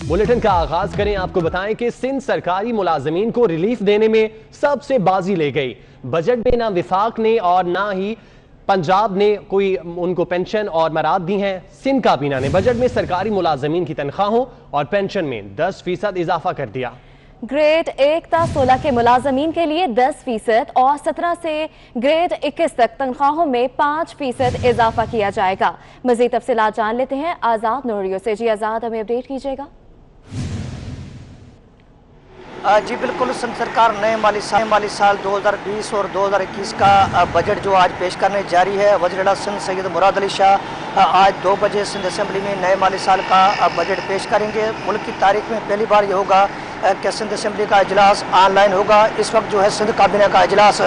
Bulletin का आगाज करें। आपको बताएं कि सिंध सरकारी मुलाजमीन को रिलीफ देने में सबसे बाजी ले गई। बजट में ना विफाक ने और ना ही पंजाब ने कोई उनको पेंशन और मराद दी हैं। सिंध काबीना ने बजट में सरकारी मुलाजमीन की तनख्वाहों और पेंशन में 10% इजाफा कर दिया। ग्रेड 1 ता 16 के मुलाजमीन के लिए 10% और 17 से ग्रेड 21 तक तनख्वाहों में 5% इजाफा किया जाएगा। मजीद तफसीलात जान लेते हैं आजाद नूरियो से। जी आजाद, हमें अपडेट कीजिएगा। जी बिल्कुल, सिंध सरकार नए माली साल 2020 और 2021 का बजट जो आज पेश करने जारी है। वज़ीर सिंध सैयद मुराद अली शाह आज 2 बजे सिंध असेंबली में नए माली साल का बजट पेश करेंगे। मुल्क की तारीख में पहली बार ये होगा कि सिंध असेंबली का इजलास ऑनलाइन होगा। इस वक्त जो है सिंध काबीना का इजलास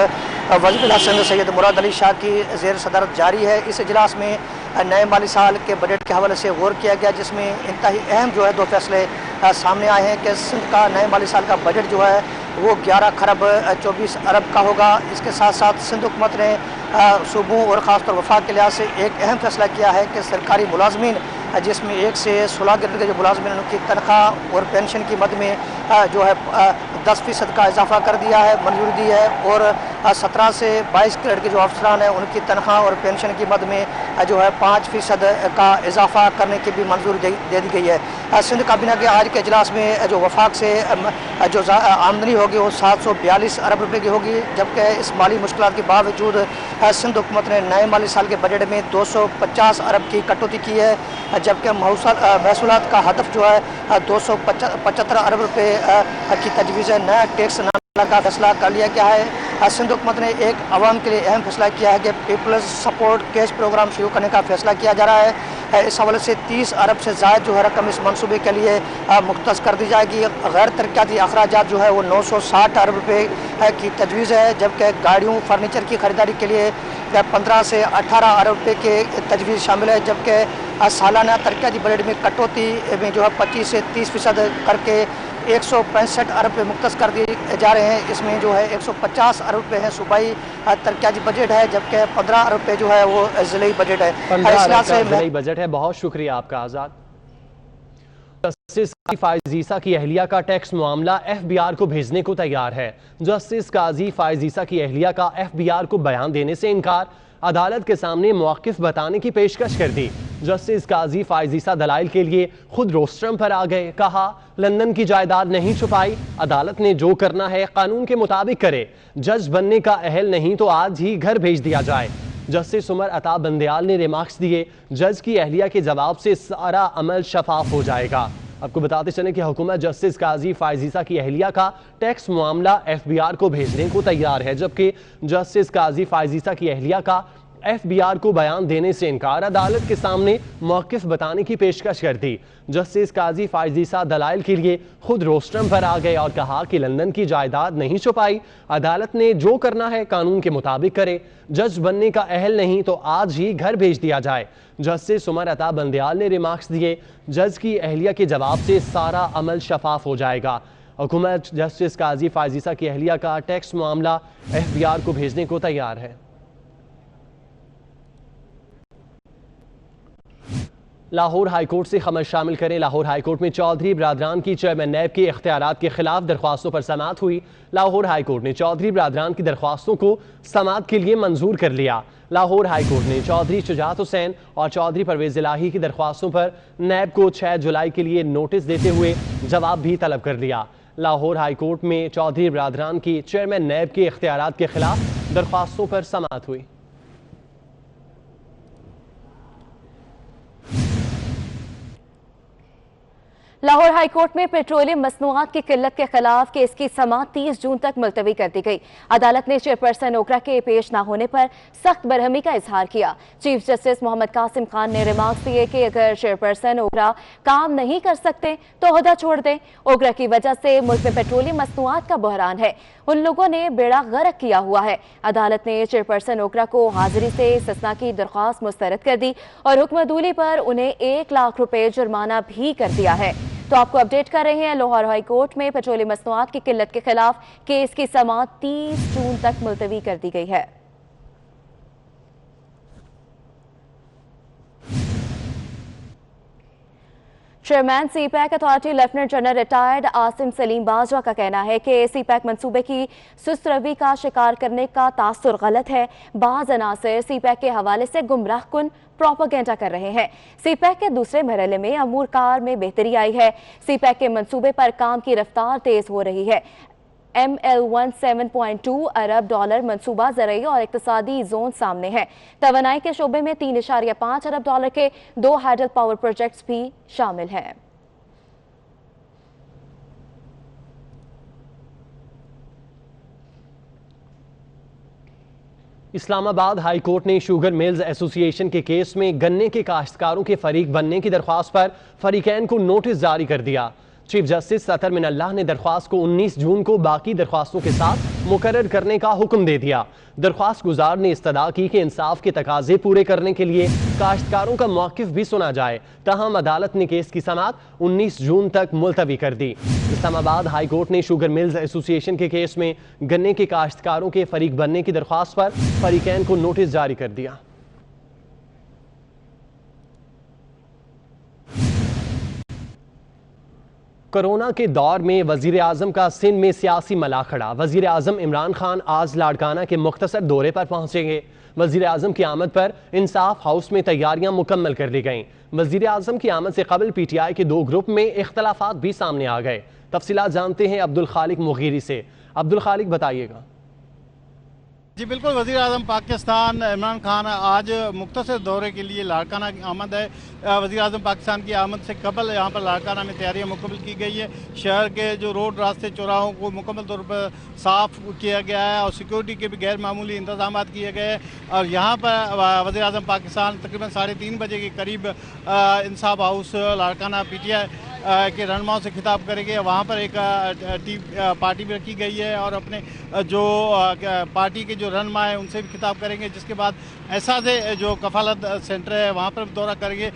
वज़ीर सिंध सैयद मुराद अली शाह की ज़ेर सदरत जारी है। इस इजलास में नए माली साल के बजट के हवाले से गौर किया गया, जिसमें इंतहाई अहम जो है 2 फैसले सामने आए हैं कि सिंध का नए माली साल का बजट जो है वो 11 खरब 24 अरब का होगा। इसके साथ साथ सिंध हुकूमत ने सूबों और ख़ासतौर वफाक के लिहाज से एक अहम फैसला किया है कि सरकारी मुलाजमीन जिसमें 1 से 16 ग्रेड के जो मुलाजमीन उनकी तनख्वाह और पेंशन की मद में जो है 10% का इजाफा कर दिया है, मंजूरी दी है। और 17 से 22 ग्रेड के जो अफसरान हैं उनकी तनख्वाह और पेंशन की मद में जो है 5% का इजाफा करने की भी मंजूरी दे दी गई है। सिंध काबीना के आज के इजलास में जो वफाक से जो आमदनी होगी वो 742 अरब रुपये की होगी, जबकि इस माली मुश्किलात के बावजूद सिंध हुकूमत ने नए माली साल के बजट में 250 अरब की कटौती की है, जबकि महसूलात का हदफ जो है 275 अरब रुपये की तजवीज़ है। नया टैक्स का फैसला कर लिया गया है। सिंध हुकूमत ने एक आवाम के लिए अहम फैसला किया है कि पीपल्स सपोर्ट कैश प्रोग्राम शुरू करने का फैसला किया जा रहा है। इस हवाले से 30 अरब से ज़ायद जो है रकम इस मनसूबे के लिए मुख्तस कर दी जाएगी। गैर तरक्याती अखराजात जो है वो 960 अरब रुपये की तजवीज़ है, जबकि गाड़ियों फर्नीचर की खरीदारी के लिए 15 से 18 अरब रुपये के तजवीज़ शामिल है, जबकि सालाना तरक्याती बजट में कटौती में जो है 25 से 30% करके 165 अरब रुपये मुख्तस कर दिए जा रहे हैं। इसमें जो है 150 अरब रुपये है सूबाई तरक्याती बजट है, जबकि 15 अरब रुपये जो है वो ज़िले बजट है। 15 ज़िले बजट है। बहुत शुक्रिया आपका आज़ाद। जस्टिस फाइज ईसा की अहलिया का टैक्स मामला FBI को भेजने को तैयार है। जस्टिस काजी फाइज ईसा की अहलिया का FBI को बयान देने से इनकार, अदालत के सामने मौक़िफ़ बताने की पेशकश कर दी। जस्टिस काजी फाइज ईसा दलाइल के लिए खुद रोस्ट्रम पर आ गए। कहा, लंदन की जायदाद नहीं छुपाई, अदालत ने जो करना है कानून के मुताबिक करे। जज बनने का अहल नहीं तो आज ही घर भेज दिया जाए। जस्टिस उमर अता बंदयाल ने रिमार्क्स दिए, जज की अहलिया के जवाब से सारा अमल शफाफ हो जाएगा। आपको बताते चलें कि हुकूमत जस्टिस काजी फाइज ईसा की अहलिया का टैक्स मामला FBI को भेजने को तैयार है, जबकि जस्टिस काजी फाइज ईसा की अहलिया का FBI को बयान देने से इनकार, अदालत के सामने मौक़िफ़ बताने की पेशकश कर दी। जस्टिस काजी फाइज ईसा दलाइल के लिए खुद रोस्ट्रम पर आ गए और कहा कि लंदन की जायदाद नहीं छुपाई, अदालत ने जो करना है कानून के मुताबिक करे। जज बनने का अहल नहीं तो आज ही घर भेज दिया जाए। जस्टिस उमर अता बंदयाल ने रिमार्क्स दिए, जज की अहलिया के जवाब से सारा अमल शफाफ हो जाएगा। हुकूमत जस्टिस काजी फाइज ईसा की अहलिया का टैक्स मामला FBI को भेजने को तैयार है। लाहौर हाईकोर्ट से खबर शामिल करें। लाहौर हाईकोर्ट में चौधरी बरादरान की चेयरमैन नैब के इख्तियारात के खिलाफ दरख्वास्तों पर समाअत हुई। लाहौर हाईकोर्ट ने चौधरी बरादरान की दरख्वास्तों को समाअत के लिए मंजूर कर लिया। लाहौर हाईकोर्ट ने चौधरी शुजात हुसैन और चौधरी परवेज इलाही की दरख्वास्तों पर नैब को 6 जुलाई के लिए नोटिस देते हुए जवाब भी तलब कर लिया। लाहौर हाईकोर्ट में चौधरी बरादरान की चेयरमैन नैब के इख्तियारात के खिलाफ दरख्वास्तों पर समाअत हुई। लाहौर हाईकोर्ट में पेट्रोलियम मसनूआत की किल्लत के खिलाफ केस की समाअत 30 जून तक मुलतवी कर दी गई। अदालत ने चेयरपर्सन ओकरा के पेश न होने पर सख्त बरहमी का इजहार किया। चीफ जस्टिस मोहम्मद कासिम खान ने रिमार्क्स दिए कि अगर चेयरपर्सन ओकरा काम नहीं कर सकते तो ओहदा छोड़ दें। ओकरा की वजह से मुल्क में पेट्रोलियम मसनूआत का बहरान है, उन लोगों ने बेड़ा गर्क किया हुआ है। अदालत ने चेयरपर्सन ओकरा को हाजिरी से इस्तिस्ना की दरख्वास्त मुस्तरद कर दी और हुक्म अदूली पर उन्हें 1 लाख रुपए जुर्माना भी कर दिया है। तो आपको अपडेट कर रहे हैं, लाहौर हाई कोर्ट में पेट्रोलियम मसनूआत की किल्लत के खिलाफ केस की समाअत 30 जून तक मुलतवी कर दी गई है। Chairman CPEC authority lieutenant general retired Asim Salim Bajwa का कहना है कि सीपैक मंसूबे की सुस्त रवि का शिकार करने का तासुर गलत है। बाज अनासर सीपैक के हवाले से गुमराह कुन प्रोपेगेंडा कर रहे हैं। सीपैक के दूसरे मरहले में अमूर कार में बेहतरी आई है। सीपैक के मंसूबे पर काम की रफ्तार तेज हो रही है। ML1 7.2 अरब डॉलर मंसूबा ज़राई और इक्तिसादी जोन सामने है। तवानाई के शोबे में 3.5 अरब डॉलर के 2 हाइडल पावर प्रोजेक्ट्स भी शामिल हैं। इस्लामाबाद हाई कोर्ट ने शुगर मिल्स एसोसिएशन के केस में गन्ने के काश्तकारों के फरीक बनने की दरख्वास्त पर फरीकैन को नोटिस जारी कर दिया। चीफ जस्टिस सतर मिनल्लाह ने दरख्वास्त को 19 जून को बाकी दरख्वास्तों के साथ मुकर्रर करने का हुक्म दे दिया। दरख्वास्त गुजार ने इस्तदा की कि इंसाफ के तकाजे पूरे करने के लिए काश्तकारों का मौक़िफ़ भी सुना जाए, ताहम अदालत ने केस की समाअत 19 जून तक मुलतवी कर दी। इस्लामाबाद हाई कोर्ट ने शुगर मिल्स एसोसिएशन के केस में गन्ने के काश्तकारों के फरीक बनने की दरख्वास्त पर फरीकैन को नोटिस जारी कर दिया। कोरोना के दौर में वजीर आजम का सिंध में सियासी मलाखड़ा। वजीर आजम इमरान खान आज लाड़काना के मुख्तसर दौरे पर पहुंचेंगे। वजीर आजम की आमद पर इंसाफ हाउस में तैयारियां मुकम्मल कर ली गईं। वजीर आजम की आमद से कबल PTI के 2 ग्रुप में इख्तलाफात भी सामने आ गए। तफसीलात जानते हैं अब्दुल खालिक मुगीरी से। अब्दुल खालिक बताइएगा। जी बिल्कुल, वज़ीर आज़म पाकिस्तान इमरान खान आज मुख्तसर दौरे के लिए लाड़काना की आमद है। वज़ीर आज़म पाकिस्तान की आमद से कबल यहाँ पर लाड़काना में तैयारियाँ मुकम्मल की गई है। शहर के जो रोड रास्ते चौराहों को मुकम्मल तौर पर साफ़ किया गया है और सिक्योरिटी के भी गैर मामूली इंतजाम किए गए हैं। और यहाँ पर वज़ीर आज़म पाकिस्तान तकरीबन 3:30 बजे के करीब इंसाफ हाउस लाड़काना PTI के रहनुमाओं से खिताब करेंगे। वहाँ पर एक टी पार्टी भी रखी गई है और अपने जो पार्टी के जो रहनुमा है उनसे भी खिताब करेंगे, जिसके बाद ऐसा से जो कफालत सेंटर है वहाँ पर दौरा करेंगे।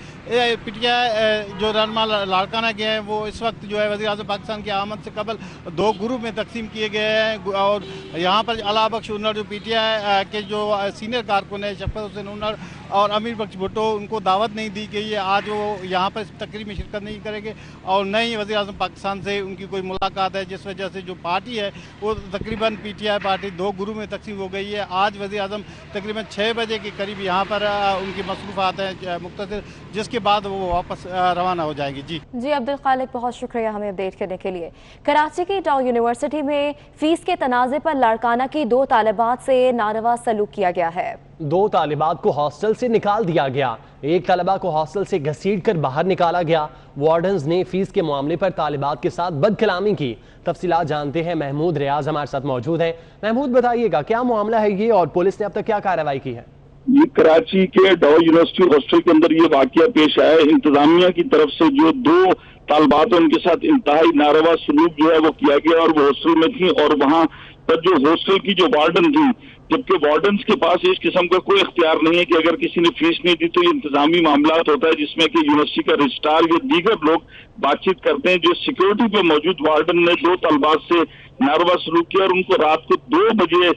PTI जो रहनुमा लाड़काना के हैं वो इस वक्त जो है वज़ीर आज़म पाकिस्तान की आमद से कबल 2 ग्रुप में तकसीम किए गए हैं। और यहाँ पर अला बख्श उन्नर जो PTI के जो सीनियर कारकुन है शफकत हुसैन उन्नर और अमीर बख्श भुट्टो, उनको दावत नहीं दी गई है। आज वो यहाँ पर इस तकरीब में शिरकत नहीं करेंगे और न ही वज़ीर आज़म पाकिस्तान से उनकी कोई मुलाकात है, जिस वजह से जो पार्टी है वो तकरीबन PTI पार्टी 2 ग्रुप में तकसीम हो गई है। आज वज़ीर आज़म तकरीबन 6 बजे के करीब यहाँ पर उनकी मसरूफ़ात हैं मुख्तसर, जिसके बाद वो वापस रवाना हो जाएंगी। जी अब्दुल खालिक, बहुत शुक्रिया हमें अपडेट करने के लिए। कराची की टाउ यूनिवर्सिटी में फीस के तनाज़े पर लाड़काना की 2 तालिबात से नारवा सलूक किया गया है। 2 तालिबात को हॉस्टल से निकाल दिया गया। एक तालिबा को हॉस्टल से घसीट कर बाहर निकाला गया। वार्डन्स ने फीस के मामले पर तालिबात के साथ बदकलामी की। तफसीलात जानते हैं, महमूद रियाज हमारे साथ मौजूद हैं। महमूद, बताइएगा क्या मामला है ये और पुलिस ने अब तक क्या कार्रवाई की है? ये कराची के डाउ यूनिवर्सिटी हॉस्टल के अंदर ये वाकया पेश आया है। इंतजामिया की तरफ से जो 2 तालिबात उनके साथ इंतहाई नारवा सलूक जो है वो किया गया और वो हॉस्टल में थी और वहाँ पर जो हॉस्टल की जो वार्डन थी, जबकि वार्डन्स के पास इस किस्म का कोई इख्तियार नहीं है कि अगर किसी ने फीस नहीं दी तो ये इंतजामी मामला होता है जिसमें कि यूनिवर्सिटी का रजिस्ट्रार या दीगर लोग बातचीत करते हैं। जो सिक्योरिटी पे मौजूद वार्डन ने 2 तालिबात से नारवा सलूक किया और उनको रात को 2 बजे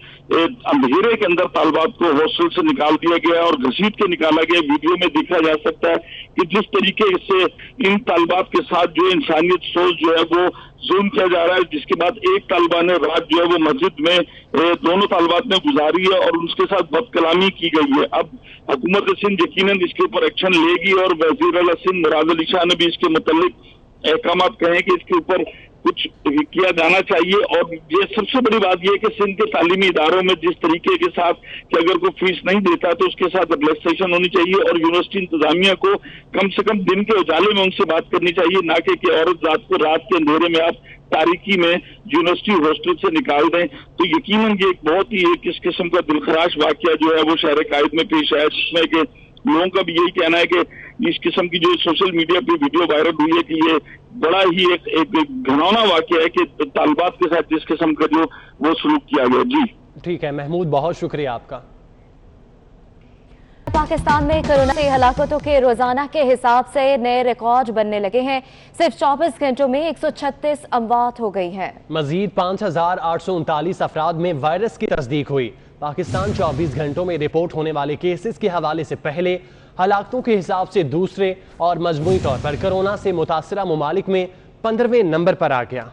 अंधेरे के अंदर तालिबात को हॉस्टल से निकाल दिया गया और घसीट के निकाला गया। वीडियो में देखा जा सकता है कि जिस तरीके से इन तालिबात के साथ जो इंसानियत सोच जो है वो जुल्म किया जा रहा है, जिसके बाद एक तालिबा ने रात जो है वो मस्जिद में दोनों तालिबात ने गुजारी है और उसके साथ बदकलामी की गई है। अब हुकूमत सिंध यकीनन इसके ऊपर एक्शन लेगी और वज़ीर आला सिंध मुराद अली शाह ने भी इसके मुतालिक अहकाम कहे कि इसके ऊपर कुछ किया जाना चाहिए। और ये सबसे बड़ी बात यह है कि सिंध के तालीमी इदारों में जिस तरीके के साथ कि अगर कोई फीस नहीं देता तो उसके साथ रिलैक्सेशन होनी चाहिए और यूनिवर्सिटी इंतजामिया को कम से कम दिन के उजाले में उनसे बात करनी चाहिए, ना कि औरत जात को रात के अंधेरे में आप तारीकी में यूनिवर्सिटी हॉस्टल से निकाल दें। तो यकीनन ये एक बहुत ही एक इस किस्म का दिलखराश वाकया जो है वो शहर कायद में पेश आया, जिसमें कि लोगों का भी यही कहना है कि इस किस्म की जो सोशल मीडिया पे वीडियो वायरल हुई है कि ये बड़ा ही एक घिनौना वाकया है कि तालिबात के साथ जिस किस्म का जो वो सलूक किया गया। जी ठीक है महमूद, बहुत शुक्रिया आपका। पाकिस्तान में कोरोना से हलाकतों के रोजाना के हिसाब से नए रिकॉर्ड बनने लगे हैं। सिर्फ 24 घंटों में 136 अमवात हो गई हैं। मजीद 5839 अफराद में वायरस की तस्दीक हुई। पाकिस्तान 24 घंटों में रिपोर्ट होने वाले केसेस के हवाले से पहले हलाकतों के हिसाब से दूसरे और मजमूई तौर पर कोरोना से मुतासरा ममालिक में 15वें नंबर पर आ गया।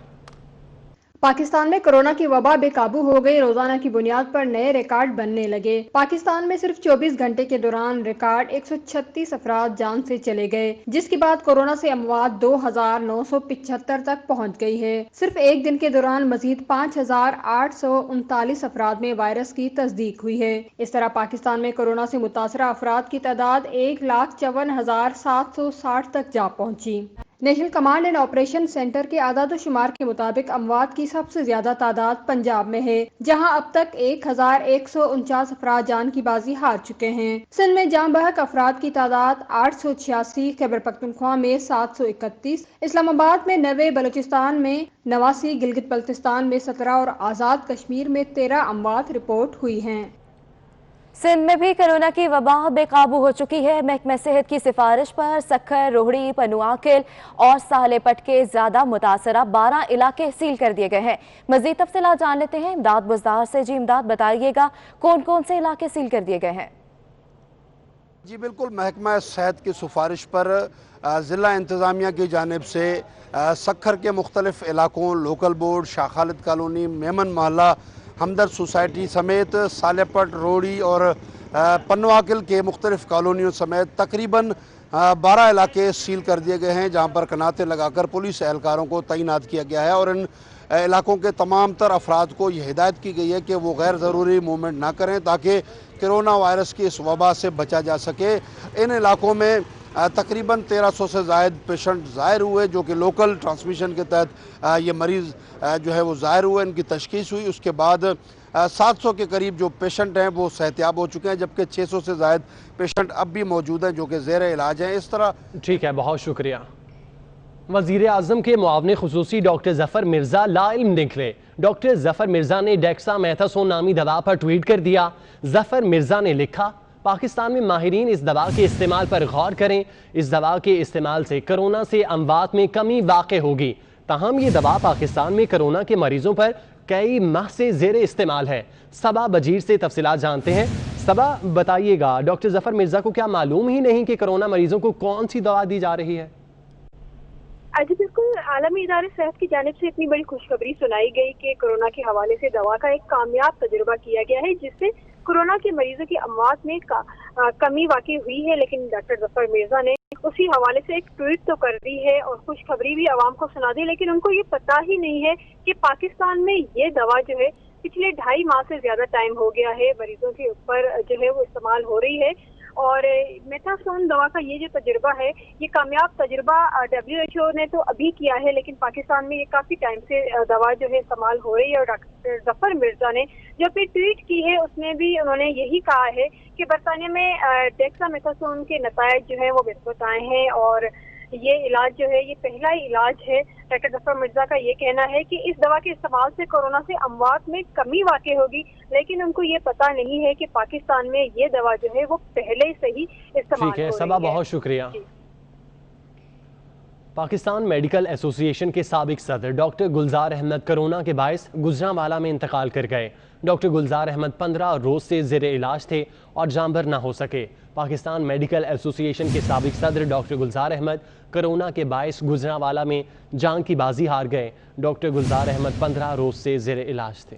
पाकिस्तान में कोरोना की वबा बेकाबू हो गई। रोजाना की बुनियाद पर नए रिकॉर्ड बनने लगे। पाकिस्तान में सिर्फ 24 घंटे के दौरान रिकॉर्ड 136 अफराद जान से चले गए, जिसके बाद कोरोना से अमवात 2975 तक पहुंच गई है। सिर्फ एक दिन के दौरान मजीद 5839 अफराद में वायरस की तस्दीक हुई है। इस तरह पाकिस्तान में कोरोना से मुतासरा अफराद की तादाद 1,54,760 तक जा पहुंची। National command and operation centre के आदाद शुमार के मुताबिक अमवात की सबसे ज्यादा तादाद पंजाब में है, जहां अब तक 1,149 अफराद जान की बाजी हार चुके हैं। सिंध में जान बहक अफराद की तादाद 886, खैबर पख्तूनख्वा में 731, इस्लामाबाद में 90, बलूचिस्तान में 89, गिलगित बल्तिस्तान में 17 और आज़ाद कश्मीर में 13 अमवात रिपोर्ट हुई हैं। सिंध में भी कोरोना की वबा बेकाबू हो चुकी है। महकमा सेहत की सिफारिश पर सक्खर, रोहड़ी, पनुआकिल और सालेपट के ज्यादा मुतासरा 12 इलाके सील कर दिए गए हैं। मजीद तफसीलात जान लेते हैं इमदाद बुज़दार से। जी इमदाद, बताइएगा कौन कौन से इलाके सील कर दिए गए हैं? जी बिल्कुल, महकमा सेहत की सिफारिश पर ज़िला इंतज़ामिया की जानिब से सक्खर के मुख्तलिफ इलाकों, local board, Shah Khalid colony, Memon मोहल्ला, हमदर्द सोसाइटी समेत सालेपट, रोड़ी और पन्नवाकिल के मुख्तलिफ कॉलोनियों समेत तकरीबन 12 इलाके सील कर दिए गए हैं, जहाँ पर कनाते लगाकर पुलिस एहलकारों को तैनात किया गया है। और इन इलाकों के तमाम तर अफराद को यह हिदायत की गई है कि वो गैर ज़रूरी मूवमेंट ना करें, ताकि कोरोना वायरस की इस वबा से बचा जा सके। इन इलाकों में तकरीबन 1300 से ज़ायद पेशेंट ज़ाहिर हुए, जो कि लोकल ट्रांसमिशन के तहत ये मरीज़ जो है वो ज़ाहिर हुए, इनकी तशखीस हुई। उसके बाद 700 के करीब जो पेशेंट हैं वो सेहतियाब हो चुके हैं, जबकि 600 से ज़ायद पेशेंट अब भी मौजूद हैं जो कि ज़ेर इलाज हैं। इस तरह ठीक है, बहुत शुक्रिया। वज़ीर आज़म के मुआवने खुसूसी डॉक्टर जफ़र मिर्ज़ा लाइल्म निकले। डॉक्टर जफ़र मिर्ज़ा ने डेक्सामेथासोन नामी दवा पर ट्वीट कर दिया। जफ़र मिर्ज़ा ने लिखा, पाकिस्तान में माहिरीन इस दवा के इस्तेमाल पर गौर करें। इस दवा के इस्तेमाल से कोरोना से अमवात में कमी वाक़ होगी। ताहम ये दवा पाकिस्तान में कोरोना के मरीजों पर कई माह से ज़ेर इस्तेमाल है। सबा बजीर से तफसीलात जानते हैं। सबा, बताइएगा, डॉक्टर जफ़र मिर्ज़ा को क्या मालूम ही नहीं कि कोरोना मरीजों को कौन सी दवा दी जा रही है? जी बिल्कुल, आलमी इदारे सेहत की जानिब से इतनी बड़ी खुशखबरी सुनाई गई कि कोरोना के हवाले से दवा का एक कामयाब तजुर्बा किया गया है, जिससे कोरोना के मरीजों की अमवात में कमी वाकई हुई है। लेकिन डॉक्टर जफ़र मिर्ज़ा ने उसी हवाले से एक ट्वीट तो कर दी है और खुशखबरी भी आवाम को सुना दी, लेकिन उनको ये पता ही नहीं है कि पाकिस्तान में ये दवा जो है पिछले 2.5 माह से ज्यादा टाइम हो गया है मरीजों के ऊपर जो है वो इस्तेमाल हो रही है। और मेथासोन दवा का ये जो तजुर्बा है, ये कामयाब तजुर्बा WHO ने तो अभी किया है, लेकिन पाकिस्तान में ये काफी टाइम से दवा जो है इस्तेमाल हो रही है। और डॉक्टर जफ़र मिर्ज़ा ने जो अपनी ट्वीट की है उसमें भी उन्होंने यही कहा है कि बरतानिया में डेक्सामेथासोन के नतायज जो है वो बेहतर आए हैं और ये इलाज जो है ये पहला ही इलाज है। डॉक्टर जफ़र मिर्ज़ा का ये कहना है कि इस दवा के इस्तेमाल से कोरोना से अमवात में कमी वाक़ई होगी, लेकिन उनको ये पता नहीं है कि पाकिस्तान में ये दवा जो है वो पहले से ही इस्तेमाल ठीक है हो सबा, रही है। बहुत शुक्रिया। पाकिस्तान मेडिकल एसोसिएशन के साबिक सदर डॉक्टर गुलजार अहमद कोरोना के बायस गुजरांवाला में इंतकाल कर गए। डॉक्टर गुलजार अहमद 15 रोज से ज़ेर इलाज थे और जानबर ना हो सके। पाकिस्तान मेडिकल एसोसिएशन के साबिक सदर डॉक्टर गुलजार अहमद कोरोना के बायस गुजरांवाला में जान की बाजी हार गए। डॉक्टर गुलजार अहमद 15 रोज से ज़ेर इलाज थे।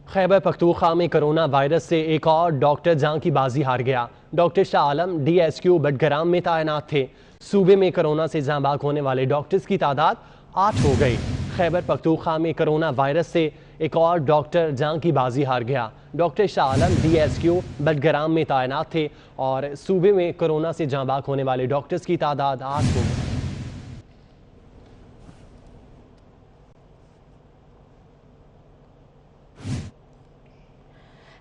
खैबर पख्तूनख्वा में कोरोना वायरस से एक और डॉक्टर जान की बाजी हार गया। डॉक्टर शाह आलम DSQ बटग्राम में तैनात थे। सूबे में कोरोना से जान बाग होने वाले डॉक्टर्स की तादाद 8 हो गई। खैबर पख्तूनख्वा में कोरोना वायरस से एक और डॉक्टर जान की बाजी हार गया। डॉक्टर शाह आलम DSQ बटग्राम में तैनात थे और सूबे में कोरोना से जान बाग होने वाले डॉक्टर्स की तादाद 8 हो गई।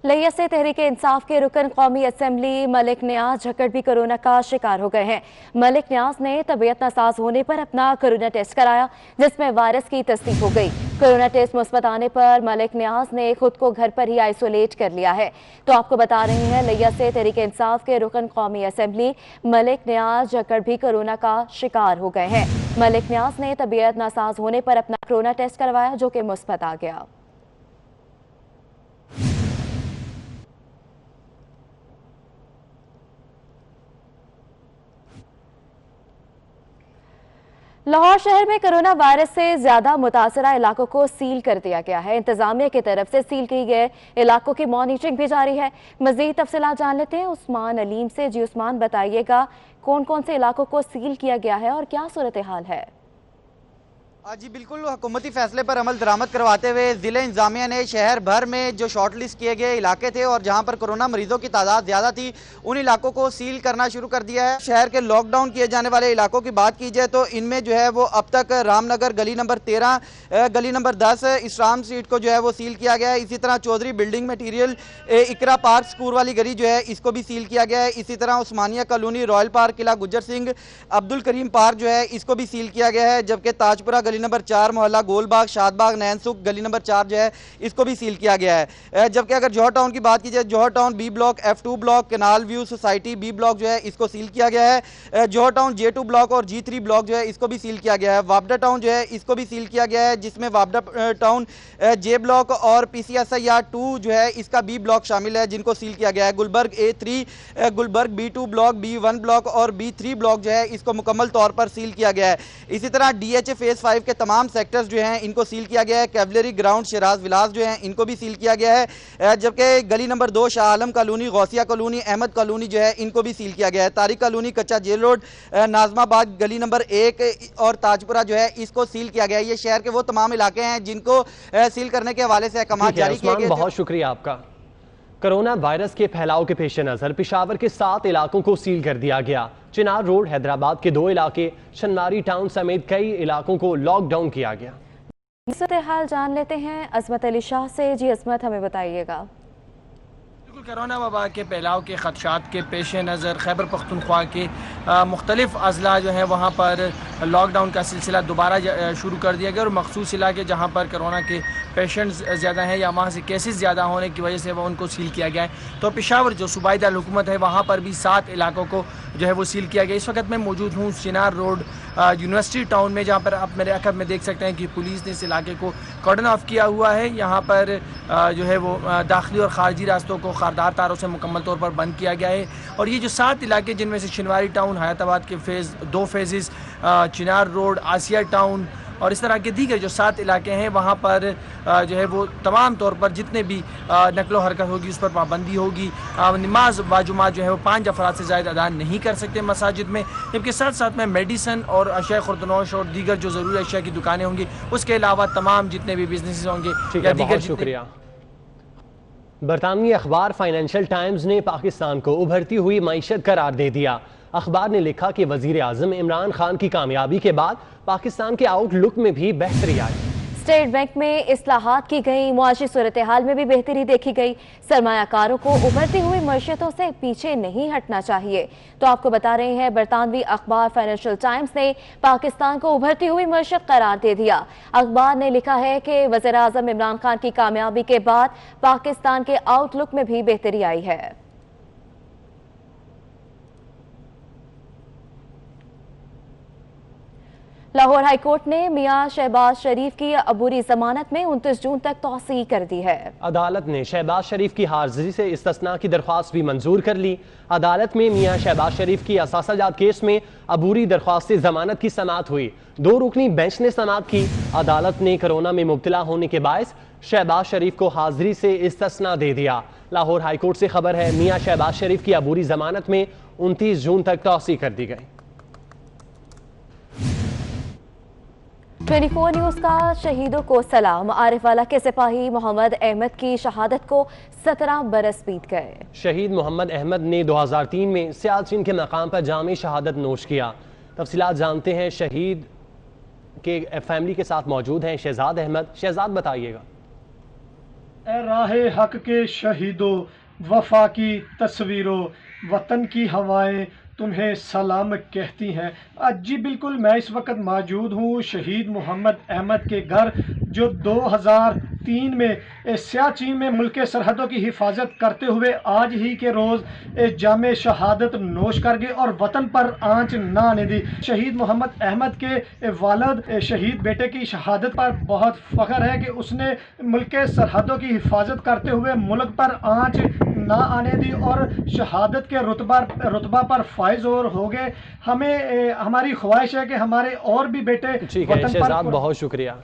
लिया से तहरीक इंसाफ के रुकन कौमी असम्बली मलिक न्याज झक्कड़ भी कोरोना का शिकार हो गए हैं। मलिक न्याज ने तबीयत नासाज होने पर अपना कोरोना टेस्ट कराया, जिसमें वायरस की तस्दीक हो गई। कोरोना टेस्ट मुस्बत आने पर मलिक न्याज ने खुद को घर पर ही आइसोलेट कर लिया है। तो आपको बता रहे हैं, लिया से तहरीक इंसाफ के रुकन कौमी असम्बली मलिक न्याज झक्कड़ भी कोरोना का शिकार हो गए हैं। मलिक न्याज ने तबीयत नासाज होने पर अपना कोरोना टेस्ट करवाया, जो कि मुस्बत आ गया। लाहौर शहर में कोरोना वायरस से ज्यादा मुतासरा इलाकों को सील कर दिया गया है। इंतजामिया की तरफ से सील किए गए इलाकों की मॉनिटरिंग भी जारी है। मजीद तफसीलात जान लेते हैं उस्मान अलीम से। जी उस्मान, बताइएगा कौन कौन से इलाकों को सील किया गया है और क्या सूरत हाल है? जी बिल्कुल, हुकूमती फैसले पर अमल दरामद करवाते हुए ज़िले इंतजामिया ने शहर भर में जो शॉर्ट लिस्ट किए गए इलाके थे और जहां पर कोरोना मरीजों की तादाद ज़्यादा थी, उन इलाकों को सील करना शुरू कर दिया है। शहर के लॉकडाउन किए जाने वाले इलाकों की बात की जाए तो इनमें जो है वो अब तक रामनगर गली नंबर 13, गली नंबर 10, इस्लाम स्ट्रीट को जो है वो सील किया गया है। इसी तरह चौधरी बिल्डिंग मटीरियल, इकरा पार्क स्कूल वाली गली जो है इसको भी सील किया गया है। इसी तरह उस्मानिया कॉलोनी, रॉयल पार्क, किला गुज्जर सिंह, अब्दुल करीम पार्क जो है इसको भी सील किया गया है। जबकि ताजपुरा गली नंबर 4, मोहल्ला गोलबाग, शादबाग, नैनसुख गली नंबर 4 जो है इसको भी सील किया गया है। जबकि अगर जौहर टाउन की बात की जाए, Johar town B block, F2 block, canal view society B block जो है इसको सील किया गया है। जौहर टाउन J2 ब्लॉक और G3 ब्लॉक जो है इसको भी सील किया गया है। वापडा टाउन जो है इसको भी सील किया गया है, जिसमें वापडा टाउन J ब्लॉक और PCSI 2 जो है इसका B ब्लॉक शामिल है, जिनको सील किया गया है। Gulberg A3, Gulberg B2 block, B1 block और B3 ब्लॉक जो है इसको मुकम्मल तौर पर सील किया गया है। इसी तरह DH फेज 5 के तमाम सेक्टर्स जो हैं इनको सील किया गया है। कैवलरी ग्राउंड, शराज विलास जो हैं इनको भी सील किया गया है। जबकि गली number 2, Shah Alam colony, Gausia colony, Ahmad colony जो है इनको भी सील किया गया है। तारिक कॉलोनी, कच्चा जेल रोड, नाजमाबाद गली नंबर 1 और ताजपुरा जो है इसको सील किया गया है। ये शहर के वो तमाम इलाके हैं जिनको सील करने के हवाले से अहकाम जारी किए गए। बहुत शुक्रिया आपका। कोरोना वायरस के फैलाव के पेश नजर पेशावर के 7 इलाकों को सील कर दिया गया। चिनार रोड, हैदराबाद के 2 इलाके, शनवारी टाउन समेत कई इलाकों को लॉकडाउन किया गया। सूरत हाल जान लेते हैं अजमत अली शाह से। जी अजमत, हमें बताइएगा। कोरोना वबा के फैलाव के खदशात के पेश नज़र खैबर पख्तूनख्वा के मुख्तलिफ अजला जो हैं वहाँ पर लॉकडाउन का सिलसिला दोबारा शुरू कर दिया गया और मखसूस इलाके जहाँ पर कोरोना के पेशेंट्स ज़्यादा हैं या वहाँ से केसेस ज़्यादा होने की वजह से वो उनको सील किया गया है। तो पेशावर जो सूबाई दारुल-हुकूमत है वहाँ पर भी 7 इलाकों को जो है वो सील किया गया। इस वक्त मैं मौजूद हूँ चिनार रोड यूनिवर्सिटी टाउन में, जहाँ पर आप मेरे अकब में देख सकते हैं कि पुलिस ने इस इलाके को कॉर्डन ऑफ किया हुआ है। यहाँ पर जो है वो दाखिली और खारजी रास्तों को खारदार तारों से मुकम्मल तौर पर बंद किया गया है। और ये जो 7 इलाके जिनमें से शनवारी टाउन, हयाताबाद के दो फेजेस, चिनार रोड, आसिया टाउन और इस तरह के दीगर जो 7 इलाके हैं वहाँ पर जो है वो तमाम तौर पर जितने भी नकलो हरकत होगी उस पर पाबंदी होगी। नमाज बाजुमात जो है वो 5 अफराद से ज़्यादा अदा नहीं कर सकते मसाजिद में। जबकि साथ साथ में मेडिसन और अशिया खुर्दनोश और दीगर जो ज़रूरी अशिया की दुकानें होंगी, उसके अलावा तमाम जितने भी बिजनेस होंगे या दीगर। शुक्रिया। बरतानवी अखबार फाइनेंशियल टाइम्स ने पाकिस्तान को उभरती हुई मईशत करार दे दिया। अखबार ने लिखा कि वजीर आजम इमरान खान की कामयाबी के बाद पाकिस्तान के आउटलुक में भी बेहतरी आई। स्टेट बैंक में इस्लाहात की गई, मुआशी सूरत हाल में भी बेहतरी देखी गई। सरमायाकारों को उभरती हुई मईशतों से पीछे नहीं हटना चाहिए। तो आपको बता रहे हैं, बरतानवी अखबार फाइनेंशियल टाइम्स ने पाकिस्तान को उभरती हुई मईशत करार दे दिया। अखबार ने लिखा है कि वज़ीर आज़म इमरान खान की कामयाबी के बाद पाकिस्तान के आउटलुक में भी बेहतरी आई है। लाहौर हाईकोर्ट ने मियां शहबाज शरीफ की अबूरी जमानत में 29 जून तक तौसीह कर दी है। अदालत ने शहबाज शरीफ की हाजिरी से इस्तिस्ना की दरख्वास्त भी मंजूर कर ली। अदालत में मियां शहबाज शरीफ की असासाजात केस में अबूरी दरख्वास्त जमानत की समाअत हुई। 2 रुकनी बेंच ने समाअत की। अदालत ने कोरोना में मुब्तला होने के बायस शहबाज शरीफ को हाजिरी से इस्तिस्ना दे दिया। लाहौर हाईकोर्ट से खबर है, मियां शहबाज शरीफ की अबूरी जमानत में 29 जून तक तौसीह कर दी गई। 24 न्यूज का शहीदों को सलाम। आरिफवाला के सिपाही मोहम्मद अहमद की शहादत को 17 बरस बीत गए। शहीद मोहम्मद अहमद ने 2003 में सियाचिन के मकाम पर जामे शहादत नोश किया। तफसीलात जानते हैं, शहीद के फैमिली के साथ मौजूद हैं शहजाद अहमद। शहजाद, बताइएगा। ए राहे हक के शहीदों, वफा की तस्वीरों, वतन की हवाएं तुम्हें सलाम कहती हैं। जी बिल्कुल, मैं इस वक्त मौजूद हूँ शहीद मोहम्मद अहमद के घर, जो 2003 में सियाचिन में मुल्क के सरहदों की हिफाजत करते हुए आज ही के रोज़ जामे शहादत नोश कर गए और वतन पर आंच ना आने दी। शहीद मोहम्मद अहमद के वालिद शहीद बेटे की शहादत पर बहुत फ़ख्र है कि उसने मुल्क के सरहदों की हिफाजत करते हुए मुल्क पर आंच ना आने दी और शहादत के रुतबा पर फाइज और हो गए। हमें हमारी ख्वाहिश है कि हमारे और भी बेटे वतन पर। बहुत शुक्रिया।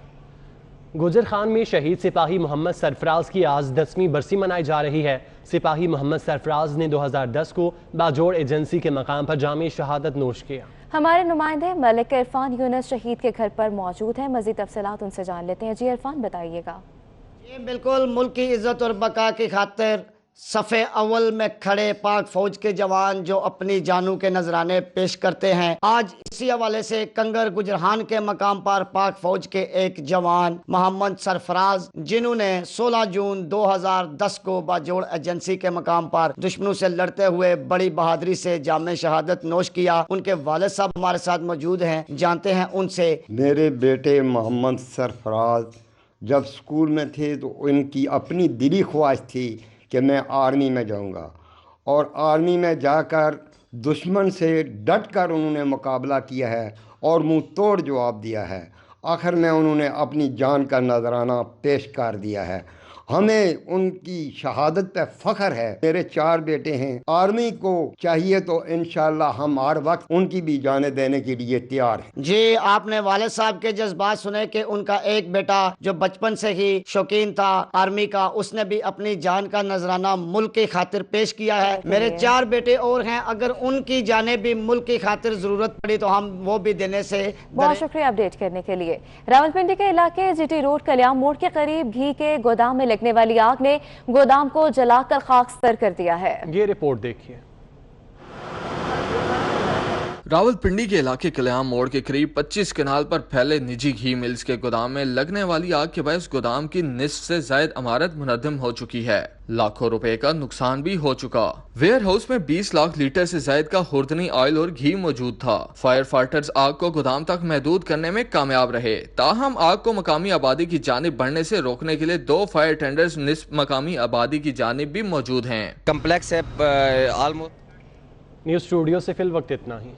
गुजर खान में शहीद सिपाही मोहम्मद सरफराज की आज 10वीं बरसी मनाई जा रही है। सिपाही मोहम्मद सरफराज ने 2010 को बाजोड़ एजेंसी के मकाम पर जामे शहादत नोश किया। हमारे नुमाइंदे मलिक इरफान यूनुस शहीद के घर पर मौजूद हैं, मजीद तफसीलात उनसे जान लेते हैं। जी इरफान, बताइएगा। जी बिल्कुल, मुल्क की इज्जत और बका की खातिर सफ़े अव्वल में खड़े पाक फौज के जवान जो अपनी जानों के नजराने पेश करते हैं, आज इसी हवाले से कंगर गुजरहान के मकाम पर पाक फौज के एक जवान मोहम्मद सरफराज, जिन्होंने 16 जून 2010 को बाजोड़ एजेंसी के मकाम पर दुश्मनों से लड़ते हुए बड़ी बहादुरी से जामे शहादत नोश किया, उनके वालिद साहब हमारे साथ मौजूद हैं, जानते हैं उनसे। मेरे बेटे मोहम्मद सरफराज जब स्कूल में थे तो उनकी अपनी दिली ख्वाहिश थी कि मैं आर्मी में जाऊंगा, और आर्मी में जाकर दुश्मन से डट कर उन्होंने मुकाबला किया है और मुंह तोड़ जवाब दिया है। आखिर में उन्होंने अपनी जान का नजराना पेश कर दिया है। हमें उनकी शहादत पे फ़ख्र है। मेरे 4 बेटे हैं, आर्मी को चाहिए तो इंशाअल्लाह हम हर वक्त उनकी भी जाने देने के लिए तैयार हैं। जी, आपने वालिद साहब के जज्बात सुने कि उनका एक बेटा जो बचपन से ही शौकीन था आर्मी का, उसने भी अपनी जान का नजराना मुल्क की खातिर पेश किया है। मेरे 4 बेटे और हैं, अगर उनकी जाने भी मुल्क की खातिर जरूरत पड़ी तो हम वो भी देने से। बहुत शुक्रिया अपडेट करने के लिए। रावलपिंडी के इलाके जीटी रोड कल्याण मोड़ के करीब घी के गोदाम में लगने वाली आग ने गोदाम को जलाकर खाकसार कर दिया है। ये रिपोर्ट देखिए। रावलपिंडी के इलाके कल्याण मोड़ के करीब 25 कनाल पर फैले निजी घी मिल्स के गोदाम में लगने वाली आग के बायस गोदाम की निस्फ से ज्यादा इमारत मुनद्दम हो चुकी है। लाखों रुपए का नुकसान भी हो चुका। वेयर हाउस में 20 लाख लीटर से ज्यादा का खुर्दनी ऑयल और घी मौजूद था। फायर फाइटर्स आग को गोदाम तक महदूद करने में कामयाब रहे, ताहम आग को मकामी आबादी की जानिब बढ़ने से रोकने के लिए 2 फायर टेंडर्स निस्फ मकामी आबादी की जानिब भी मौजूद हैं। कम्प्लेक्स है ऑलमोस्ट। न्यूज स्टूडियो से फिल वक्त इतना ही।